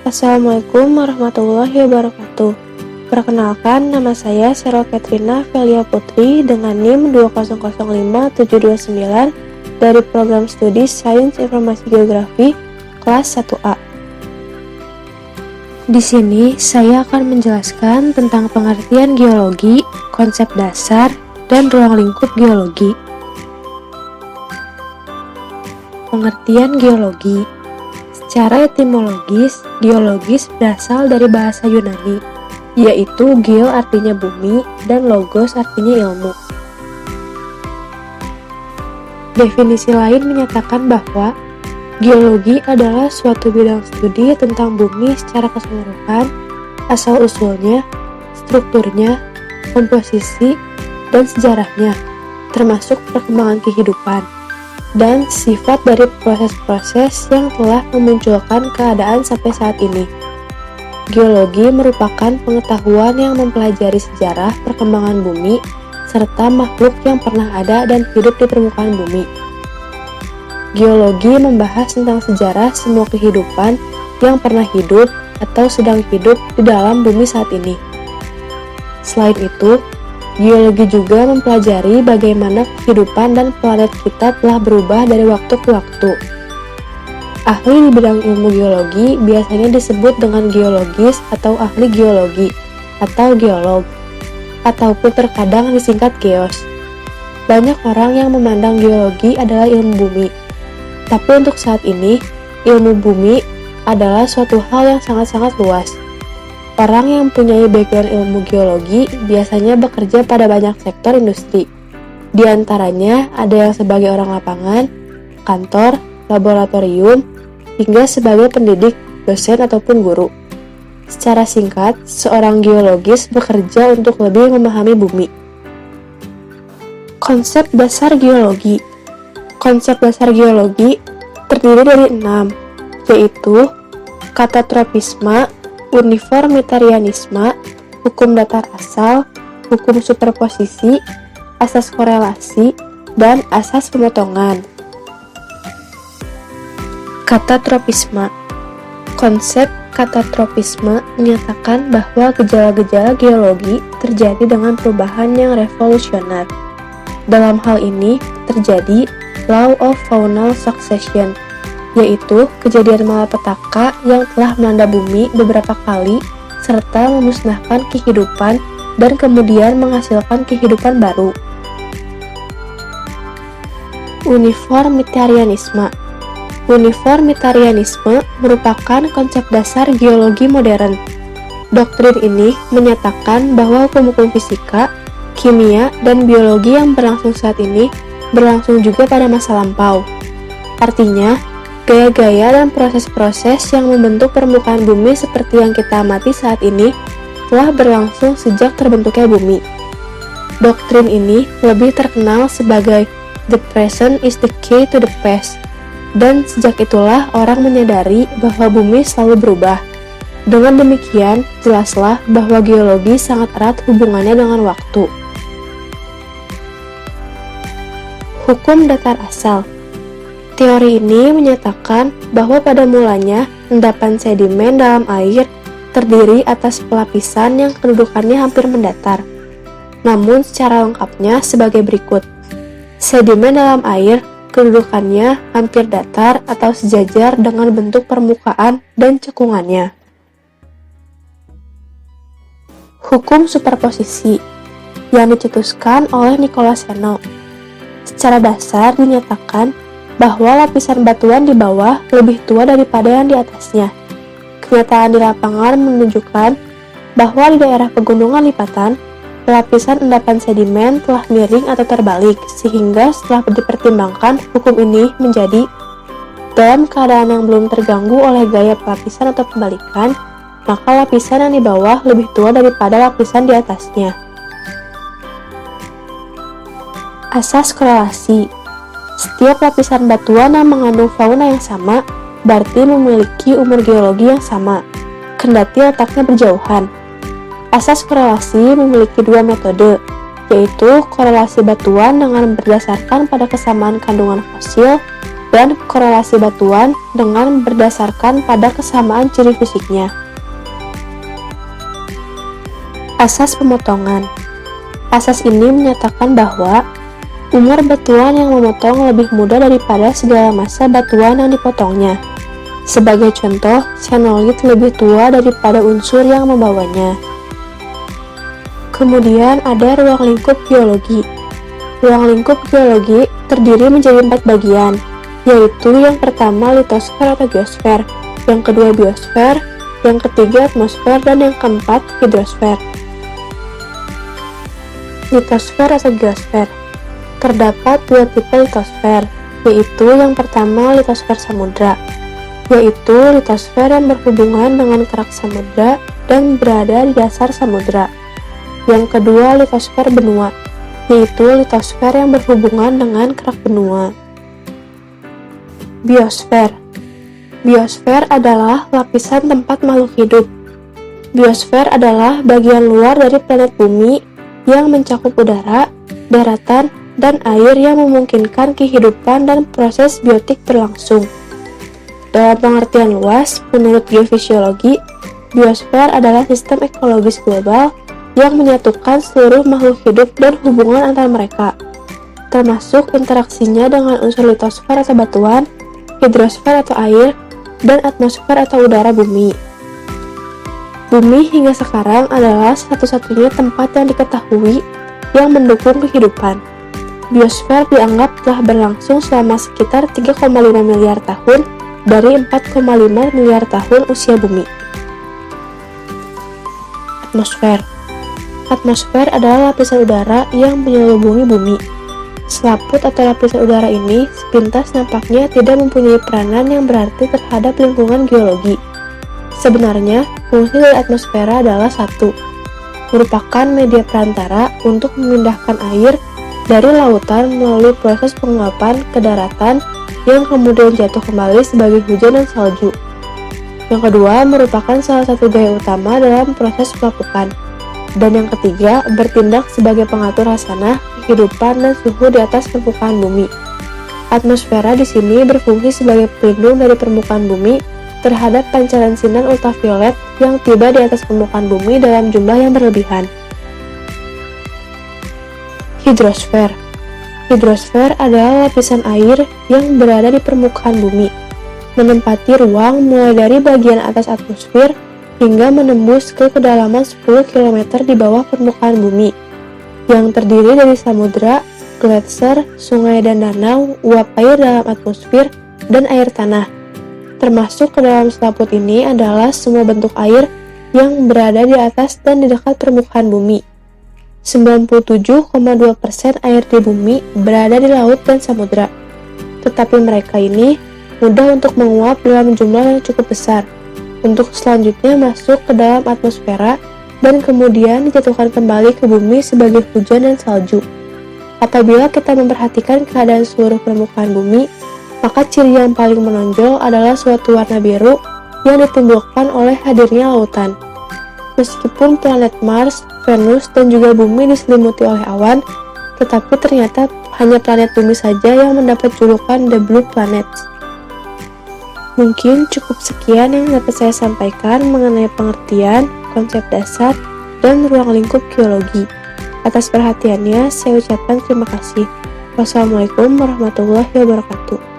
Assalamualaikum warahmatullahi wabarakatuh. Perkenalkan, nama saya Sheryl Katrina Velia Putri dengan NIM 2005729 dari Program Studi Sains Informasi Geografi kelas 1A. Di sini saya akan menjelaskan tentang pengertian geologi, konsep dasar, dan ruang lingkup geologi. Pengertian geologi. Secara etimologis, geologis berasal dari bahasa Yunani, yaitu geo artinya bumi dan logos artinya ilmu. Definisi lain menyatakan bahwa geologi adalah suatu bidang studi tentang bumi secara keseluruhan, asal-usulnya, strukturnya, komposisi, dan sejarahnya, termasuk perkembangan kehidupan dan sifat dari proses-proses yang telah memunculkan keadaan sampai saat ini. Geologi merupakan pengetahuan yang mempelajari sejarah perkembangan bumi serta makhluk yang pernah ada dan hidup di permukaan bumi. Geologi membahas tentang sejarah semua kehidupan yang pernah hidup atau sedang hidup di dalam bumi saat ini. Selain itu, geologi juga mempelajari bagaimana kehidupan dan planet kita telah berubah dari waktu ke waktu. Ahli di bidang ilmu geologi biasanya disebut dengan geologis atau ahli geologi atau geolog, ataupun terkadang disingkat geos. Banyak orang yang memandang geologi adalah ilmu bumi, tapi untuk saat ini, ilmu bumi adalah suatu hal yang sangat-sangat luas. Orang yang mempunyai background ilmu geologi biasanya bekerja pada banyak sektor industri. Di antaranya ada yang sebagai orang lapangan, kantor, laboratorium, hingga sebagai pendidik, dosen ataupun guru. Secara singkat, seorang geologis bekerja untuk lebih memahami bumi. Konsep dasar geologi. Konsep dasar geologi terdiri dari 6, yaitu katatropisme, uniformitarianisme, hukum datar asal, hukum superposisi, asas korelasi, dan asas pemotongan. Katatropisme. Konsep katatropisme menyatakan bahwa gejala-gejala geologi terjadi dengan perubahan yang revolusioner. Dalam hal ini terjadi law of faunal succession, yaitu kejadian malapetaka yang telah melanda bumi beberapa kali serta memusnahkan kehidupan dan kemudian menghasilkan kehidupan baru. Uniformitarianisme. Uniformitarianisme merupakan konsep dasar geologi modern. Doktrin ini menyatakan bahwa hukum-hukum fisika, kimia, dan biologi yang berlangsung saat ini berlangsung juga pada masa lampau. Artinya, gaya-gaya dan proses-proses yang membentuk permukaan bumi seperti yang kita amati saat ini telah berlangsung sejak terbentuknya bumi. Doktrin ini lebih terkenal sebagai "the present is the key to the past", dan sejak itulah orang menyadari bahwa bumi selalu berubah. Dengan demikian, jelaslah bahwa geologi sangat erat hubungannya dengan waktu. Hukum datar asal. Teori ini menyatakan bahwa pada mulanya endapan sedimen dalam air terdiri atas pelapisan yang kedudukannya hampir mendatar. Namun secara lengkapnya sebagai berikut. Sedimen dalam air kedudukannya hampir datar atau sejajar dengan bentuk permukaan dan cekungannya. Hukum superposisi yang dicetuskan oleh Nicolas Fenel. Secara dasar dinyatakan bahwa lapisan batuan di bawah lebih tua daripada yang di atasnya. Kenyataan di lapangan menunjukkan bahwa di daerah pegunungan lipatan, lapisan endapan sedimen telah miring atau terbalik, sehingga setelah dipertimbangkan, hukum ini menjadi dalam keadaan yang belum terganggu oleh gaya pelapisan atau pembalikan, maka lapisan yang di bawah lebih tua daripada lapisan di atasnya. Asas korelasi. Setiap lapisan batuan yang mengandung fauna yang sama berarti memiliki umur geologi yang sama, kendati letaknya berjauhan. Asas korelasi memiliki dua metode, yaitu korelasi batuan dengan berdasarkan pada kesamaan kandungan fosil dan korelasi batuan dengan berdasarkan pada kesamaan ciri fisiknya. Asas pemotongan. Asas ini menyatakan bahwa umur batuan yang memotong lebih muda daripada segala masa batuan yang dipotongnya. Sebagai contoh, sianolit lebih tua daripada unsur yang membawanya. Kemudian ada ruang lingkup geologi. Ruang lingkup geologi terdiri menjadi 4 bagian, yaitu yang pertama litosfer atau geosfer, yang kedua biosfer, yang ketiga atmosfer, dan yang keempat hidrosfer. Litosfer atau geosfer. Terdapat 2 tipe litosfer, yaitu yang pertama litosfer samudra, yaitu litosfer yang berhubungan dengan kerak samudra dan berada di dasar samudra. Yang kedua litosfer benua, yaitu litosfer yang berhubungan dengan kerak benua. Biosfer. Biosfer adalah lapisan tempat makhluk hidup. Biosfer adalah bagian luar dari planet bumi yang mencakup udara, daratan, dan air yang memungkinkan kehidupan dan proses biotik berlangsung. Dalam pengertian luas, menurut geofisiologi, biosfer adalah sistem ekologis global yang menyatukan seluruh makhluk hidup dan hubungan antar mereka, termasuk interaksinya dengan unsur litosfer atau batuan, hidrosfer atau air, dan atmosfer atau udara bumi. Bumi hingga sekarang adalah satu-satunya tempat yang diketahui yang mendukung kehidupan. Biosfer dianggap telah berlangsung selama sekitar 3,5 miliar tahun dari 4,5 miliar tahun usia bumi. Atmosfer. Atmosfer adalah lapisan udara yang menyelubungi bumi. Selaput atau lapisan udara ini sepintas nampaknya tidak mempunyai peranan yang berarti terhadap lingkungan geologi. Sebenarnya, fungsi dari atmosfera adalah merupakan media perantara untuk memindahkan air dari lautan melalui proses penguapan ke daratan yang kemudian jatuh kembali sebagai hujan dan salju. Yang kedua, merupakan salah satu gaya utama dalam proses pelapukan. Dan yang ketiga, bertindak sebagai pengatur hasanah, kehidupan, dan suhu di atas permukaan bumi. Atmosfera di sini berfungsi sebagai pelindung dari permukaan bumi terhadap pancaran sinar ultraviolet yang tiba di atas permukaan bumi dalam jumlah yang berlebihan. Hidrosfer. Hidrosfer adalah lapisan air yang berada di permukaan bumi, menempati ruang mulai dari bagian atas atmosfer hingga menembus ke kedalaman 10 km di bawah permukaan bumi, yang terdiri dari samudra, gletser, sungai dan danau, uap air dalam atmosfer, dan air tanah. Termasuk ke dalam selaput ini adalah semua bentuk air yang berada di atas dan di dekat permukaan bumi. 97,2% air di bumi berada di laut dan samudra, tetapi mereka ini mudah untuk menguap dalam jumlah yang cukup besar, untuk selanjutnya masuk ke dalam atmosfera dan kemudian dijatuhkan kembali ke bumi sebagai hujan dan salju. Apabila kita memperhatikan keadaan seluruh permukaan bumi, maka ciri yang paling menonjol adalah suatu warna biru yang ditimbulkan oleh hadirnya lautan. Meskipun planet Mars, Venus, dan juga bumi diselimuti oleh awan, tetapi ternyata hanya planet bumi saja yang mendapat julukan The Blue Planet. Mungkin cukup sekian yang dapat saya sampaikan mengenai pengertian, konsep dasar, dan ruang lingkup geologi. Atas perhatiannya, saya ucapkan terima kasih. Wassalamualaikum warahmatullahi wabarakatuh.